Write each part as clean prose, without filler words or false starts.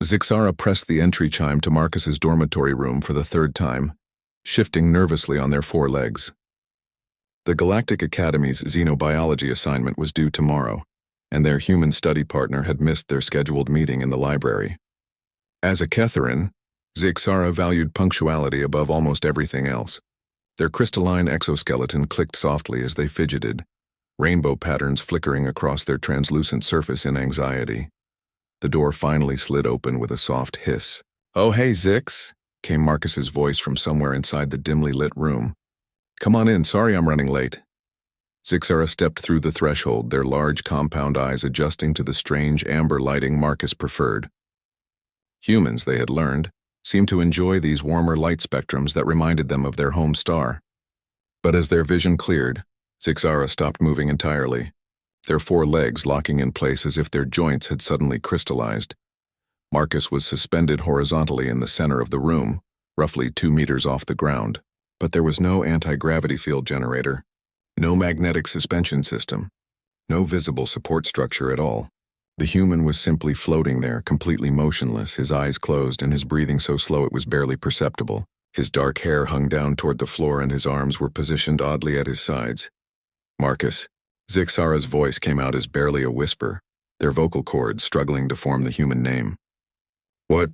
Zixara pressed the entry chime to Marcus's dormitory room for the third time, shifting nervously on their four legs. The Galactic Academy's xenobiology assignment was due tomorrow, and their human study partner had missed their scheduled meeting in the library. As a Ketharan, Zixara valued punctuality above almost everything else. Their crystalline exoskeleton clicked softly as they fidgeted, rainbow patterns flickering across their translucent surface in anxiety. The door finally slid open with a soft hiss. "Oh, hey, Zix," came Marcus's voice from somewhere inside the dimly lit room. "Come on in, sorry I'm running late." Zixara stepped through the threshold, their large compound eyes adjusting to the strange amber lighting Marcus preferred. Humans, they had learned, seemed to enjoy these warmer light spectrums that reminded them of their home star. But as their vision cleared, Zixara stopped moving entirely, their four legs locking in place as if their joints had suddenly crystallized. Marcus was suspended horizontally in the center of the room, roughly 2 meters off the ground, but there was no anti-gravity field generator, no magnetic suspension system, no visible support structure at all. The human was simply floating there, completely motionless, his eyes closed and his breathing so slow it was barely perceptible. His dark hair hung down toward the floor and his arms were positioned oddly at his sides. "Marcus." Zixara's voice came out as barely a whisper, their vocal cords struggling to form the human name. "What?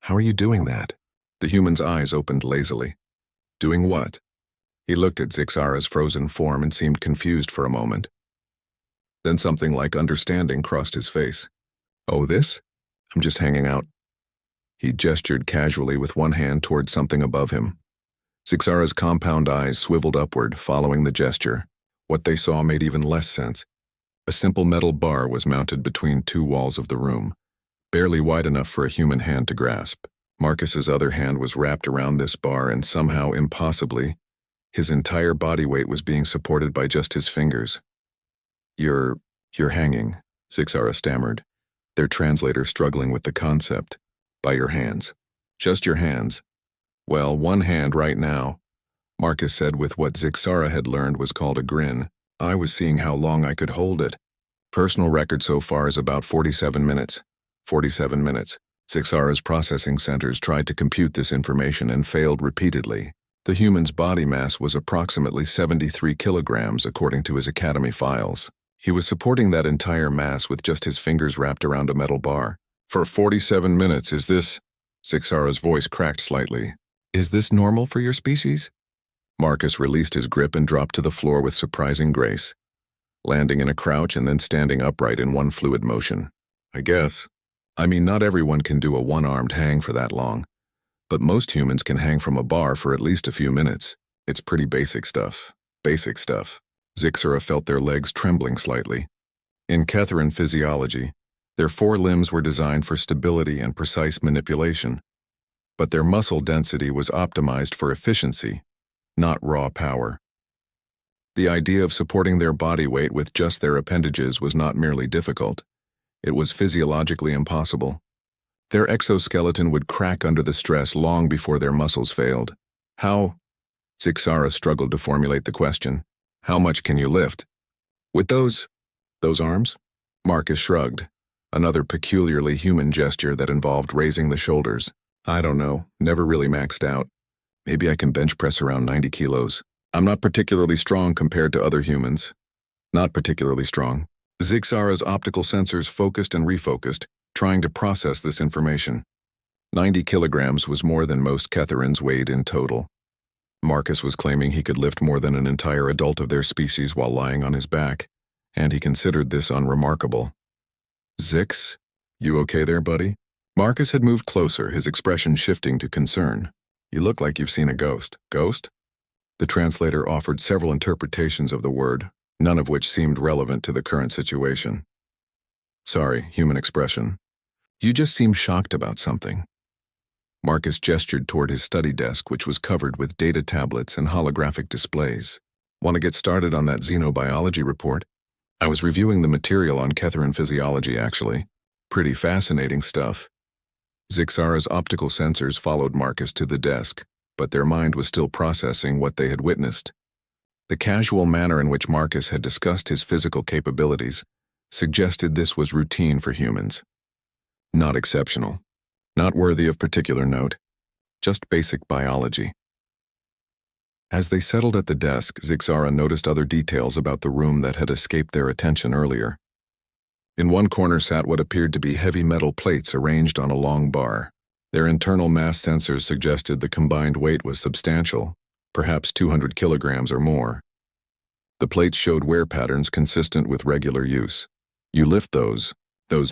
How are you doing that?" The human's eyes opened lazily. "Doing what?" He looked at Zixara's frozen form and seemed confused for a moment. Then something like understanding crossed his face. "Oh, this? I'm just hanging out." He gestured casually with one hand toward something above him. Zixara's compound eyes swiveled upward, following the gesture. What they saw made even less sense. A simple metal bar was mounted between two walls of the room, barely wide enough for a human hand to grasp. Marcus's other hand was wrapped around this bar and somehow, impossibly, his entire body weight was being supported by just his fingers. You're hanging," Zixara stammered, their translator struggling with the concept. "By your hands. Just your hands." "Well, one hand right now," Marcus said with what Zixara had learned was called a grin. "I was seeing how long I could hold it. Personal record so far is about 47 minutes. 47 minutes. Zixara's processing centers tried to compute this information and failed repeatedly. The human's body mass was approximately 73 kilograms according to his academy files. He was supporting that entire mass with just his fingers wrapped around a metal bar. "For 47 minutes, is this?" Zixara's voice cracked slightly. "Is this normal for your species?" Marcus released his grip and dropped to the floor with surprising grace, landing in a crouch and then standing upright in one fluid motion. "I guess. I mean, not everyone can do a one-armed hang for that long, but most humans can hang from a bar for at least a few minutes. It's pretty basic stuff. Basic stuff." Zixara felt their legs trembling slightly. In Ketharan physiology, their four limbs were designed for stability and precise manipulation, but their muscle density was optimized for efficiency, not raw power. The idea of supporting their body weight with just their appendages was not merely difficult, it was physiologically impossible. Their exoskeleton would crack under the stress long before their muscles failed. "How?" Zixara struggled to formulate the question. "How much can you lift?" "With those arms?" Marcus shrugged, another peculiarly human gesture that involved raising the shoulders. "I don't know, never really maxed out. Maybe I can bench press around 90 kilos. I'm not particularly strong compared to other humans. Not particularly strong." Zixara's optical sensors focused and refocused, trying to process this information. 90 kilograms was more than most Ketharans weighed in total. Marcus was claiming he could lift more than an entire adult of their species while lying on his back, and he considered this unremarkable. "Zix, you okay there, buddy?" Marcus had moved closer, his expression shifting to concern. "You look like you've seen a ghost." "Ghost?" The translator offered several interpretations of the word, none of which seemed relevant to the current situation. "Sorry, human expression. You just seem shocked about something." Marcus gestured toward his study desk, which was covered with data tablets and holographic displays. "Want to get started on that xenobiology report? I was reviewing the material on Ketharan physiology, actually. Pretty fascinating stuff." Zixara's optical sensors followed Marcus to the desk, but their mind was still processing what they had witnessed. The casual manner in which Marcus had discussed his physical capabilities suggested this was routine for humans. Not exceptional. Not worthy of particular note, just basic biology. As they settled at the desk, Zixara noticed other details about the room that had escaped their attention earlier. In one corner sat what appeared to be heavy metal plates arranged on a long bar. Their internal mass sensors suggested the combined weight was substantial, perhaps 200 kilograms or more. The plates showed wear patterns consistent with regular use. "You lift those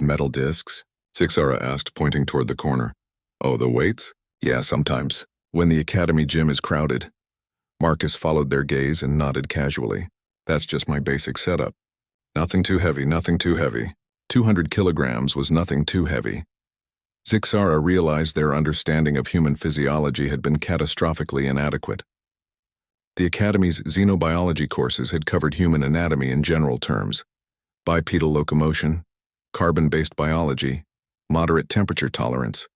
metal discs?" Zixara asked, pointing toward the corner. "Oh, the weights? Yeah, sometimes. When the academy gym is crowded." Marcus followed their gaze and nodded casually. "That's just my basic setup. Nothing too heavy, nothing too heavy." 200 kilograms was nothing too heavy. Zixara realized their understanding of human physiology had been catastrophically inadequate. The Academy's xenobiology courses had covered human anatomy in general terms: bipedal locomotion, carbon-based biology, moderate temperature tolerance.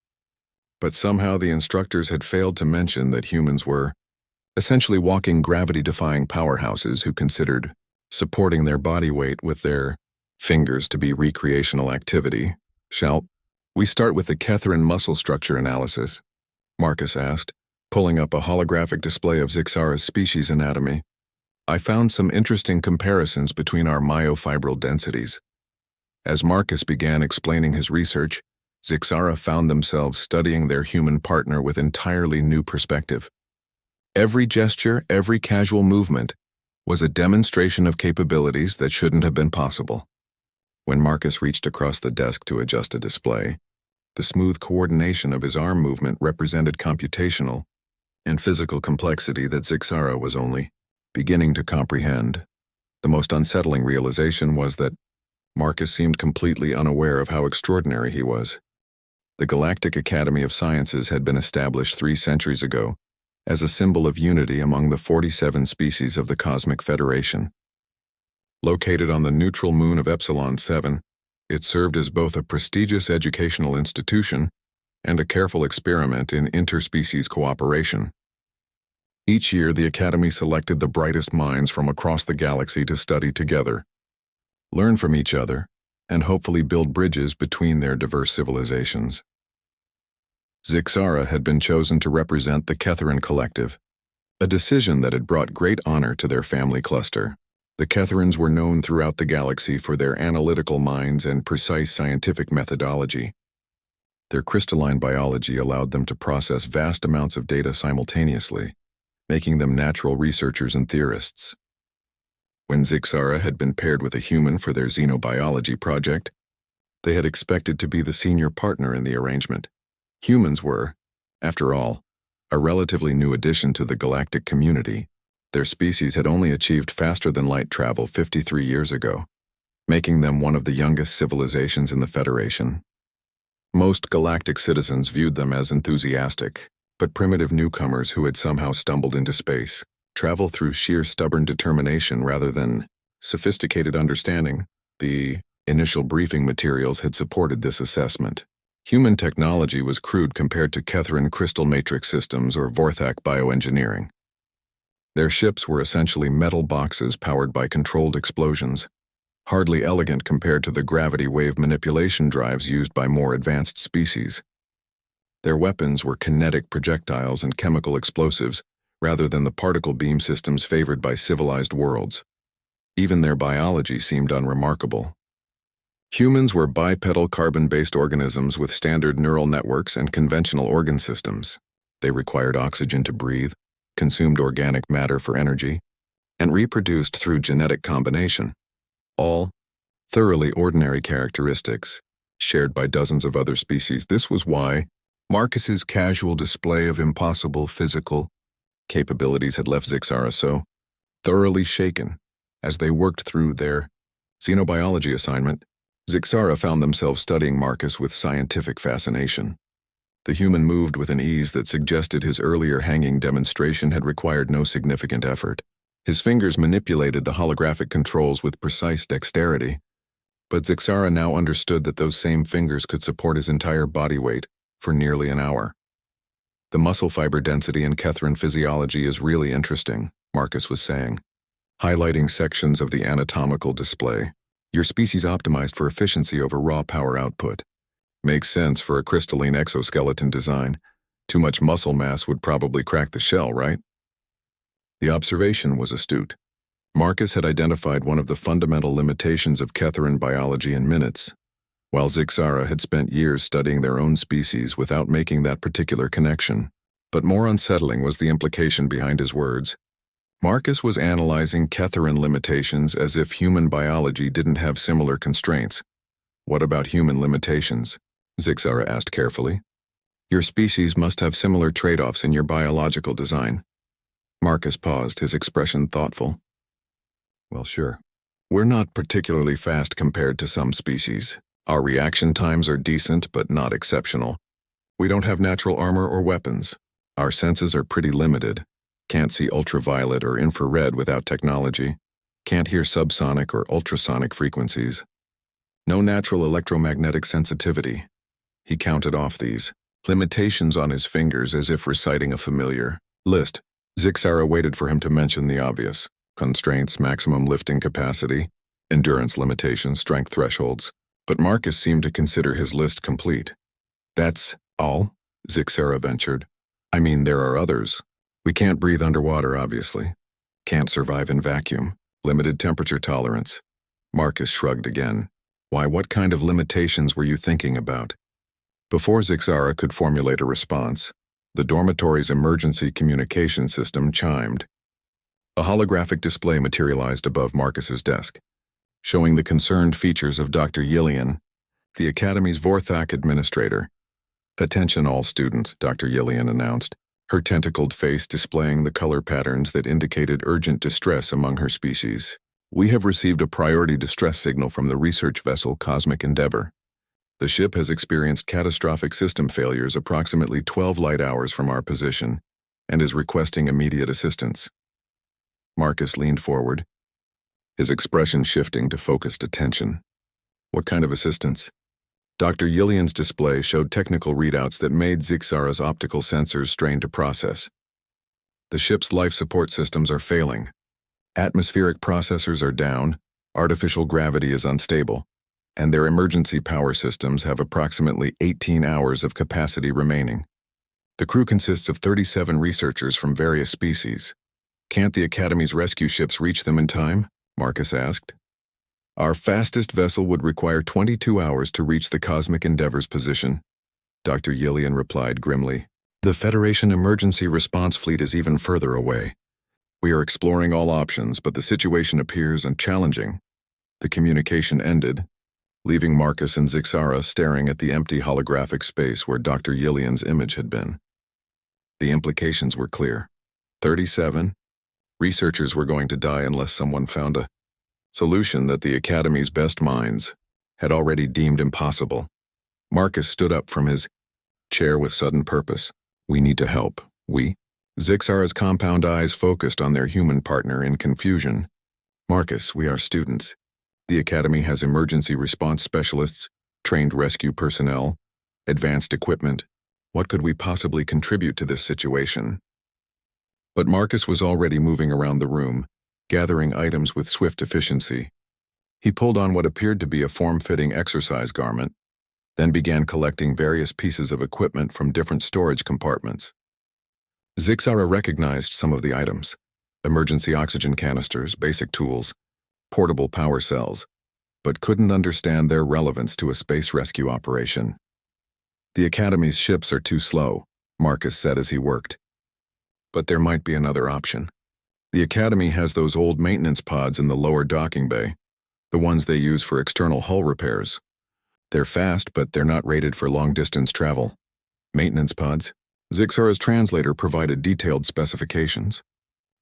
But somehow the instructors had failed to mention that humans were essentially walking gravity-defying powerhouses who considered supporting their body weight with their fingers to be recreational activity. "Shall we start with the Catherine muscle structure analysis?" Marcus asked, pulling up a holographic display of Zixara's species anatomy. "I found some interesting comparisons between our myofibril densities." As Marcus began explaining his research, Zixara found themselves studying their human partner with entirely new perspective. Every gesture, every casual movement was a demonstration of capabilities that shouldn't have been possible. When Marcus reached across the desk to adjust a display, the smooth coordination of his arm movement represented computational and physical complexity that Zixara was only beginning to comprehend. The most unsettling realization was that Marcus seemed completely unaware of how extraordinary he was. The Galactic Academy of Sciences had been established 3 centuries ago as a symbol of unity among the 47 species of the Cosmic Federation. Located on the neutral moon of Epsilon 7, it served as both a prestigious educational institution and a careful experiment in interspecies cooperation. Each year, the Academy selected the brightest minds from across the galaxy to study together, learn from each other, and hopefully build bridges between their diverse civilizations. Zixara had been chosen to represent the Catherine Collective, a decision that had brought great honor to their family cluster. The Catherines were known throughout the galaxy for their analytical minds and precise scientific methodology. Their crystalline biology allowed them to process vast amounts of data simultaneously, making them natural researchers and theorists. When Zixara had been paired with a human for their xenobiology project, they had expected to be the senior partner in the arrangement. Humans were, after all, a relatively new addition to the galactic community. Their species had only achieved faster-than-light travel 53 years ago, making them one of the youngest civilizations in the Federation. Most galactic citizens viewed them as enthusiastic, but primitive newcomers who had somehow stumbled into space. Travel through sheer stubborn determination rather than sophisticated understanding. The initial briefing materials had supported this assessment. Human technology was crude compared to Catherine crystal matrix systems or Vorthak bioengineering. Their ships were essentially metal boxes powered by controlled explosions, hardly elegant compared to the gravity wave manipulation drives used by more advanced species. Their weapons were kinetic projectiles and chemical explosives, rather than the particle beam systems favored by civilized worlds. Even their biology seemed unremarkable. Humans were bipedal carbon-based organisms with standard neural networks and conventional organ systems. They required oxygen to breathe, consumed organic matter for energy, and reproduced through genetic combination. All thoroughly ordinary characteristics, shared by dozens of other species. This was why Marcus's casual display of impossible physical capabilities had left Zixara so thoroughly shaken. As they worked through their xenobiology assignment, Zixara found themselves studying Marcus with scientific fascination. The human moved with an ease that suggested his earlier hanging demonstration had required no significant effort. His fingers manipulated the holographic controls with precise dexterity, but Zixara now understood that those same fingers could support his entire body weight for nearly an hour. "The muscle fiber density in Catherine physiology is really interesting," Marcus was saying, highlighting sections of the anatomical display. "Your species optimized for efficiency over raw power output. Makes sense for a crystalline exoskeleton design. Too much muscle mass would probably crack the shell, right? The observation was astute. Marcus had identified one of the fundamental limitations of Ketharan biology in minutes, while Zixara had spent years studying their own species without making that particular connection. But more unsettling was the implication behind his words. Marcus was analyzing Ketharan limitations as if human biology didn't have similar constraints. What about human limitations? Zixara asked carefully. Your species must have similar trade-offs in your biological design. Marcus paused, his expression thoughtful. Well, sure. We're not particularly fast compared to some species. Our reaction times are decent but not exceptional. We don't have natural armor or weapons. Our senses are pretty limited. Can't see ultraviolet or infrared without technology. Can't hear subsonic or ultrasonic frequencies. No natural electromagnetic sensitivity. He counted off these limitations on his fingers as if reciting a familiar list. Zixara waited for him to mention the obvious. Constraints, maximum lifting capacity, endurance limitations, strength thresholds. But Marcus seemed to consider his list complete. That's all? Zixara ventured. I mean, there are others. We can't breathe underwater, obviously. Can't survive in vacuum. Limited temperature tolerance. Marcus shrugged again. Why, what kind of limitations were you thinking about? Before Zixara could formulate a response, the dormitory's emergency communication system chimed. A holographic display materialized above Marcus's desk, showing the concerned features of Dr. Yillian, the Academy's Vorthak administrator. Attention all students, Dr. Yillian announced, her tentacled face displaying the color patterns that indicated urgent distress among her species. We have received a priority distress signal from the research vessel Cosmic Endeavor. The ship has experienced catastrophic system failures approximately 12 light hours from our position and is requesting immediate assistance. Marcus leaned forward, his expression shifting to focused attention. What kind of assistance? Dr. Yillian's display showed technical readouts that made Zixara's optical sensors strain to process. The ship's life support systems are failing. Atmospheric processors are down, artificial gravity is unstable, and their emergency power systems have approximately 18 hours of capacity remaining. The crew consists of 37 researchers from various species. Can't the Academy's rescue ships reach them in time? Marcus asked. Our fastest vessel would require 22 hours to reach the Cosmic Endeavor's position, Dr. Yillian replied grimly. The Federation Emergency Response Fleet is even further away. We are exploring all options, but the situation appears unchallenging. The communication ended, leaving Marcus and Zixara staring at the empty holographic space where Dr. Yillian's image had been. The implications were clear. 37. Researchers were going to die unless someone found a solution that the Academy's best minds had already deemed impossible. Marcus stood up from his chair with sudden purpose. We need to help. We? Zixara's compound eyes focused on their human partner in confusion. Marcus, we are students. The Academy has emergency response specialists, trained rescue personnel, advanced equipment. What could we possibly contribute to this situation? But Marcus was already moving around the room, gathering items with swift efficiency. He pulled on what appeared to be a form-fitting exercise garment, then began collecting various pieces of equipment from different storage compartments. Zixara recognized some of the items: emergency oxygen canisters, basic tools, portable power cells, but couldn't understand their relevance to a space rescue operation. The Academy's ships are too slow, Marcus said as he worked. But there might be another option. The Academy has those old maintenance pods in the lower docking bay, the ones they use for external hull repairs. They're fast, but they're not rated for long-distance travel. Maintenance pods. Zixara's translator provided detailed specifications.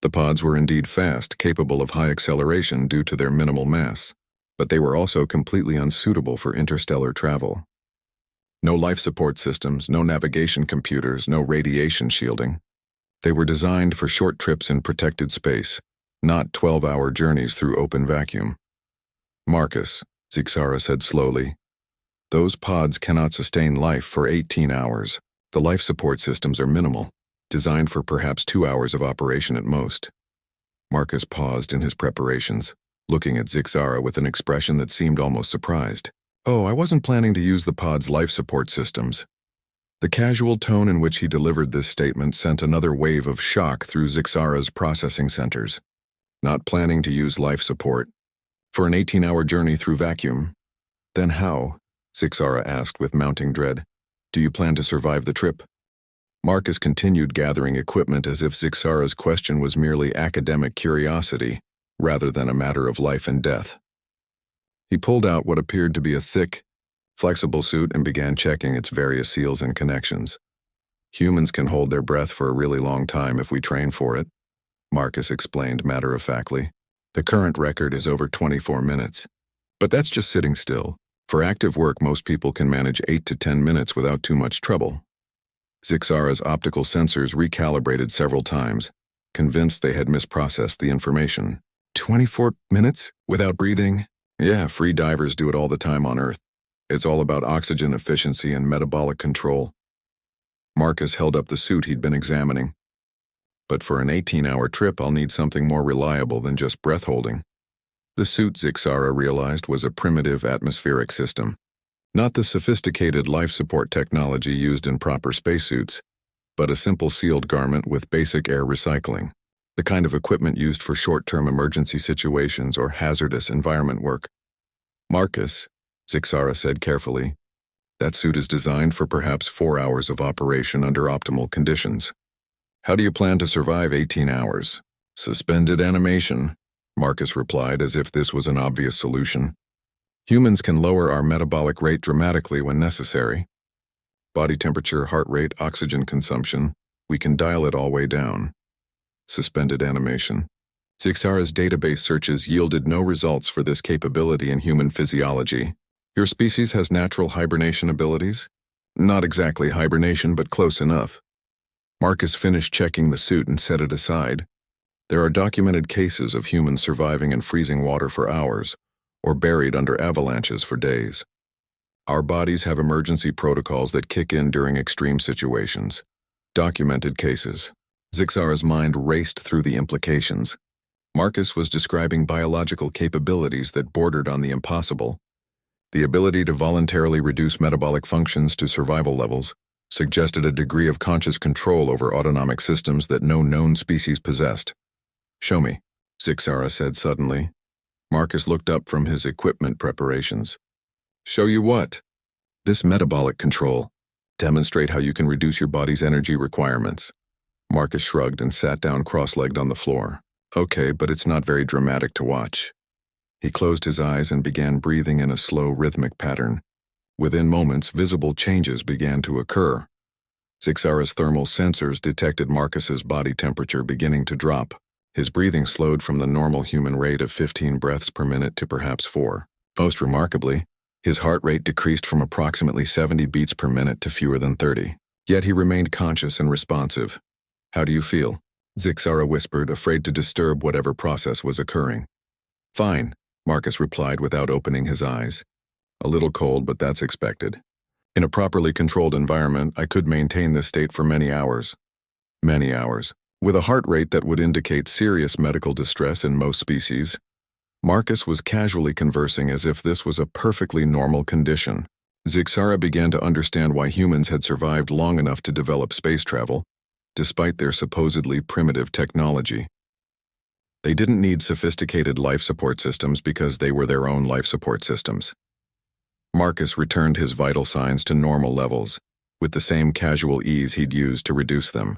The pods were indeed fast, capable of high acceleration due to their minimal mass, but they were also completely unsuitable for interstellar travel. No life support systems, no navigation computers, no radiation shielding. They were designed for short trips in protected space, not 12-hour journeys through open vacuum. Marcus, Zixara said slowly, those pods cannot sustain life for 18 hours. The life support systems are minimal, designed for perhaps 2 hours of operation at most. Marcus paused in his preparations, looking at Zixara with an expression that seemed almost surprised. Oh, I wasn't planning to use the pod's life support systems. The casual tone in which he delivered this statement sent another wave of shock through Zixara's processing centers. Not planning to use life support. For an 18-hour journey through vacuum. Then how, Zixara asked with mounting dread, do you plan to survive the trip? Marcus continued gathering equipment as if Zixara's question was merely academic curiosity, rather than a matter of life and death. He pulled out what appeared to be a thick, flexible suit and began checking its various seals and connections. Humans can hold their breath for a really long time if we train for it, Marcus explained matter-of-factly. The current record is over 24 minutes. But that's just sitting still. For active work, most people can manage 8 to 10 minutes without too much trouble. Zixara's optical sensors recalibrated several times, convinced they had misprocessed the information. 24 minutes? Without breathing? Yeah, free divers do it all the time on Earth. It's all about oxygen efficiency and metabolic control. Marcus held up the suit he'd been examining. But for an 18-hour trip, I'll need something more reliable than just breath-holding. The suit, Zixara realized, was a primitive atmospheric system. Not the sophisticated life support technology used in proper spacesuits, but a simple sealed garment with basic air recycling. The kind of equipment used for short-term emergency situations or hazardous environment work. Marcus, Zixara said carefully, that suit is designed for perhaps 4 hours of operation under optimal conditions. How do you plan to survive 18 hours? Suspended animation, Marcus replied as if this was an obvious solution. Humans can lower our metabolic rate dramatically when necessary. Body temperature, heart rate, oxygen consumption, we can dial it all way down. Suspended animation. Zixara's database searches yielded no results for this capability in human physiology. Your species has natural hibernation abilities? Not exactly hibernation, but close enough. Marcus finished checking the suit and set it aside. There are documented cases of humans surviving in freezing water for hours, or buried under avalanches for days. Our bodies have emergency protocols that kick in during extreme situations. Documented cases. Zixara's mind raced through the implications. Marcus was describing biological capabilities that bordered on the impossible. The ability to voluntarily reduce metabolic functions to survival levels suggested a degree of conscious control over autonomic systems that no known species possessed. Show me, Zixara said suddenly. Marcus looked up from his equipment preparations. Show you what? This metabolic control. Demonstrate how you can reduce your body's energy requirements. Marcus shrugged and sat down cross-legged on the floor. Okay, but it's not very dramatic to watch. He closed his eyes and began breathing in a slow, rhythmic pattern. Within moments, visible changes began to occur. Zixara's thermal sensors detected Marcus's body temperature beginning to drop. His breathing slowed from the normal human rate of 15 breaths per minute to perhaps 4. Most remarkably, his heart rate decreased from approximately 70 beats per minute to fewer than 30. Yet he remained conscious and responsive. How do you feel? Zixara whispered, afraid to disturb whatever process was occurring. Fine, Marcus replied without opening his eyes. A little cold, but that's expected. In a properly controlled environment, I could maintain this state for many hours. Many hours. With a heart rate that would indicate serious medical distress in most species. Marcus was casually conversing as if this was a perfectly normal condition. Zixara began to understand why humans had survived long enough to develop space travel, despite their supposedly primitive technology. They didn't need sophisticated life support systems because they were their own life support systems. Marcus returned his vital signs to normal levels, with the same casual ease he'd used to reduce them.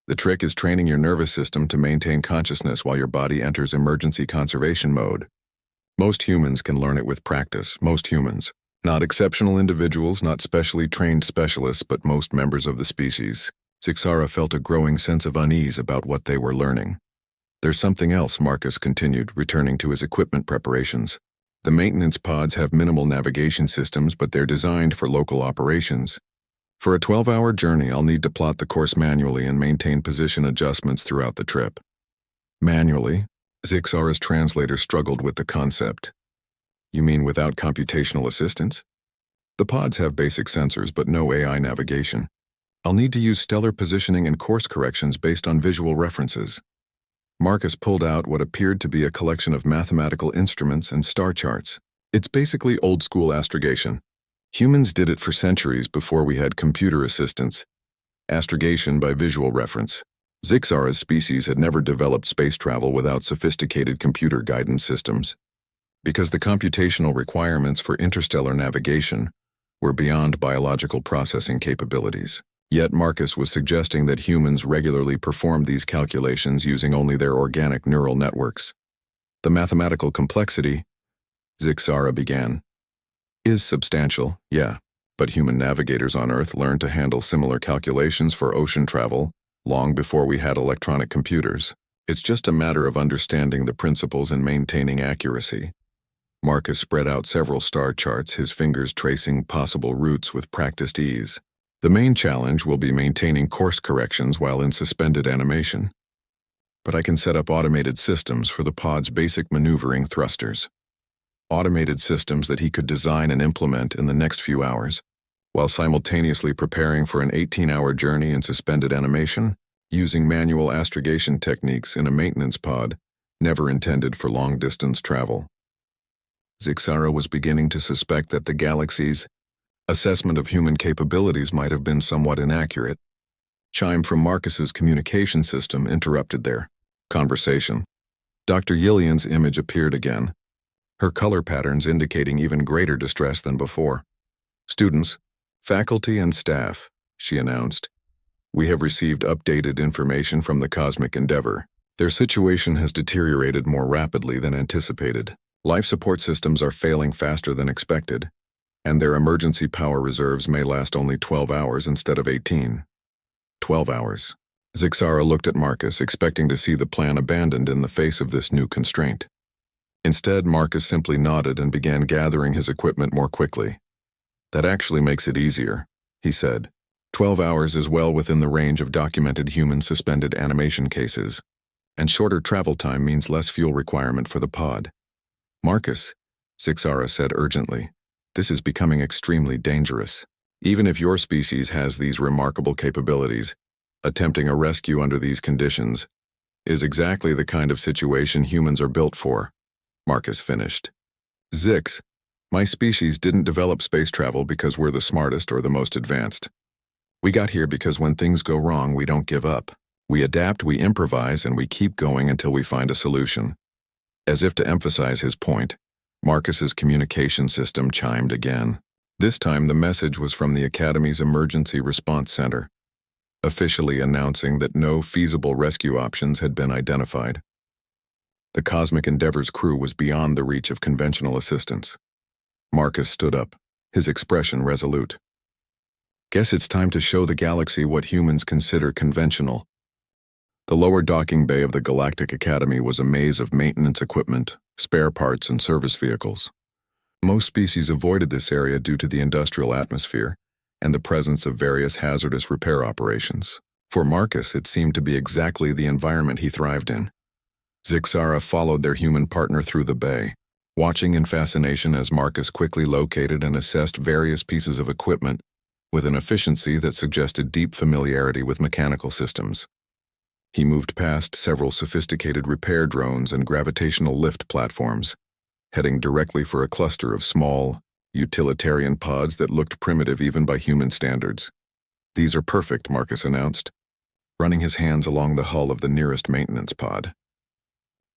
The trick is training your nervous system to maintain consciousness while your body enters emergency conservation mode. Most humans can learn it with practice, most humans. Not exceptional individuals, not specially trained specialists, but most members of the species. Zixara felt a growing sense of unease about what they were learning. There's something else, Marcus continued, returning to his equipment preparations. The maintenance pods have minimal navigation systems, but they're designed for local operations. For a 12-hour journey, I'll need to plot the course manually and maintain position adjustments throughout the trip. Manually? Zixara's translator struggled with the concept. You mean without computational assistance? The pods have basic sensors, but no AI navigation. I'll need to use stellar positioning and course corrections based on visual references. Marcus pulled out what appeared to be a collection of mathematical instruments and star charts. It's basically old-school astrogation. Humans did it for centuries before we had computer assistants. Astrogation by visual reference. Zixara's species had never developed space travel without sophisticated computer guidance systems, because the computational requirements for interstellar navigation were beyond biological processing capabilities. Yet Marcus was suggesting that humans regularly performed these calculations using only their organic neural networks. The mathematical complexity, Zixara began, is substantial, yeah, but human navigators on Earth learned to handle similar calculations for ocean travel long before we had electronic computers. It's just a matter of understanding the principles and maintaining accuracy. Marcus spread out several star charts, his fingers tracing possible routes with practiced ease. The main challenge will be maintaining course corrections while in suspended animation. But I can set up automated systems for the pod's basic maneuvering thrusters. Automated systems that he could design and implement in the next few hours, while simultaneously preparing for an 18-hour journey in suspended animation, using manual astrogation techniques in a maintenance pod, never intended for long-distance travel. Zixara was beginning to suspect that the galaxy's assessment of human capabilities might have been somewhat inaccurate. Chime from Marcus's communication system interrupted their conversation. Dr. Yillian's image appeared again, her color patterns indicating even greater distress than before. "Students, faculty and staff," she announced, "we have received updated information from the Cosmic Endeavor. Their situation has deteriorated more rapidly than anticipated. Life support systems are failing faster than expected, and their emergency power reserves may last only 12 hours instead of 18. 12 hours. Zixara looked at Marcus, expecting to see the plan abandoned in the face of this new constraint. Instead, Marcus simply nodded and began gathering his equipment more quickly. "That actually makes it easier," he said. 12 hours is well within the range of documented human suspended animation cases, and shorter travel time means less fuel requirement for the pod. "Marcus," Zixara said urgently, "this is becoming extremely dangerous. Even if your species has these remarkable capabilities, attempting a rescue under these conditions is exactly the kind of situation humans are built for," Marcus finished. "Zix, my species didn't develop space travel because we're the smartest or the most advanced. We got here because when things go wrong, we don't give up. We adapt, we improvise, and we keep going until we find a solution." As if to emphasize his point, Marcus's communication system chimed again. This time the message was from the Academy's Emergency Response Center, officially announcing that no feasible rescue options had been identified. The Cosmic Endeavor's crew was beyond the reach of conventional assistance. Marcus stood up, his expression resolute. "Guess it's time to show the galaxy what humans consider conventional." The lower docking bay of the Galactic Academy was a maze of maintenance equipment, spare parts, and service vehicles. Most species avoided this area due to the industrial atmosphere and the presence of various hazardous repair operations. For Marcus, it seemed to be exactly the environment he thrived in. Zixara followed their human partner through the bay, watching in fascination as Marcus quickly located and assessed various pieces of equipment with an efficiency that suggested deep familiarity with mechanical systems. He moved past several sophisticated repair drones and gravitational lift platforms, heading directly for a cluster of small, utilitarian pods that looked primitive even by human standards. "These are perfect," Marcus announced, running his hands along the hull of the nearest maintenance pod.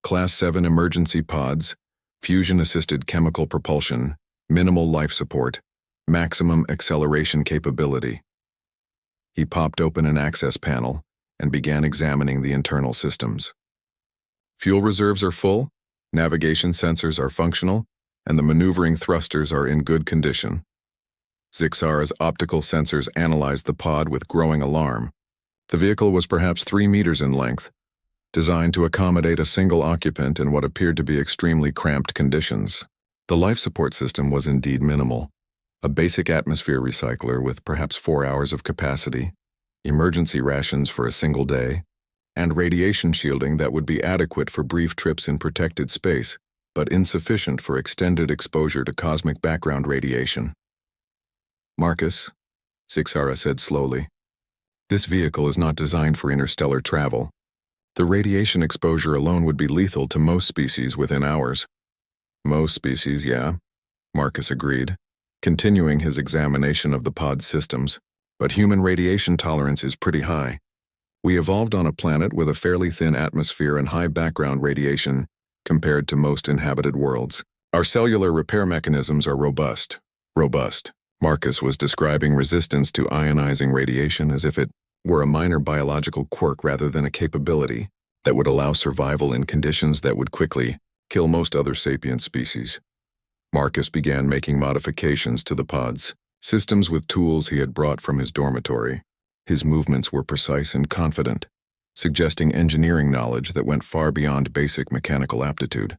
"Class 7 emergency pods, fusion-assisted chemical propulsion, minimal life support, maximum acceleration capability." He popped open an access panel and began examining the internal systems. "Fuel reserves are full, navigation sensors are functional, and the maneuvering thrusters are in good condition." Zixara's optical sensors analyzed the pod with growing alarm. The vehicle was perhaps 3 meters in length, designed to accommodate a single occupant in what appeared to be extremely cramped conditions. The life support system was indeed minimal. A basic atmosphere recycler with perhaps 4 hours of capacity, emergency rations for a single day, and radiation shielding that would be adequate for brief trips in protected space, but insufficient for extended exposure to cosmic background radiation. "Marcus," Zixara said slowly, "this vehicle is not designed for interstellar travel. The radiation exposure alone would be lethal to most species within hours." "Most species, yeah. Marcus agreed, continuing his examination of the pod's systems. But human radiation tolerance is pretty high. We evolved on a planet with a fairly thin atmosphere and high background radiation compared to most inhabited worlds. Our cellular repair mechanisms are robust. Marcus was describing resistance to ionizing radiation as if it were a minor biological quirk rather than a capability that would allow survival in conditions that would quickly kill most other sapient species. Marcus began making modifications to the pod's systems with tools he had brought from his dormitory. His movements were precise and confident, suggesting engineering knowledge that went far beyond basic mechanical aptitude.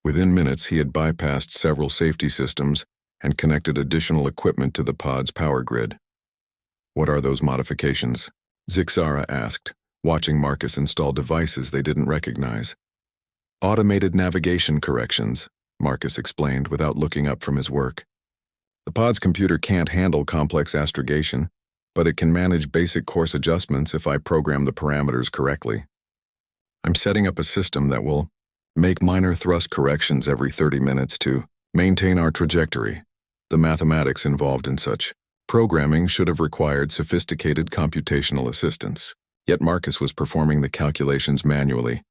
Within minutes, he had bypassed several safety systems and connected additional equipment to the pod's power grid. "What are those modifications?" Zixara asked, watching Marcus install devices they didn't recognize. "Automated navigation corrections," Marcus explained without looking up from his work. "The pod's computer can't handle complex astrogation, but it can manage basic course adjustments if I program the parameters correctly. I'm setting up a system that will make minor thrust corrections every 30 minutes to maintain our trajectory. The mathematics involved in such programming should have required sophisticated computational assistance, yet Marcus was performing the calculations manually,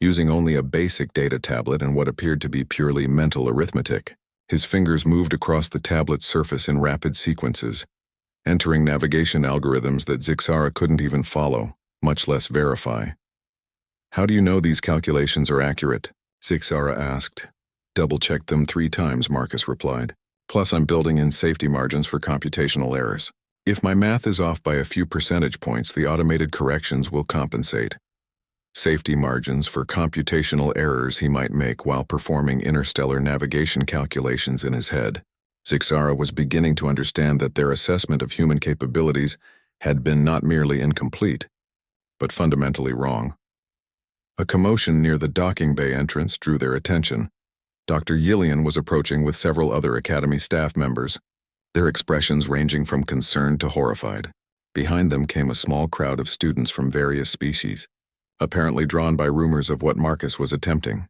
using only a basic data tablet and what appeared to be purely mental arithmetic. His fingers moved across the tablet's surface in rapid sequences, entering navigation algorithms that Zixara couldn't even follow, much less verify. "How do you know these calculations are accurate?" Zixara asked. "Double-checked them 3 times, Marcus replied. "Plus I'm building in safety margins for computational errors. If my math is off by a few percentage points, the automated corrections will compensate." Safety margins for computational errors he might make while performing interstellar navigation calculations in his head. Zixara was beginning to understand that their assessment of human capabilities had been not merely incomplete, but fundamentally wrong. A commotion near the docking bay entrance drew their attention. Dr. Yillian was approaching with several other Academy staff members, their expressions ranging from concerned to horrified. Behind them came a small crowd of students from various species, apparently drawn by rumors of what Marcus was attempting.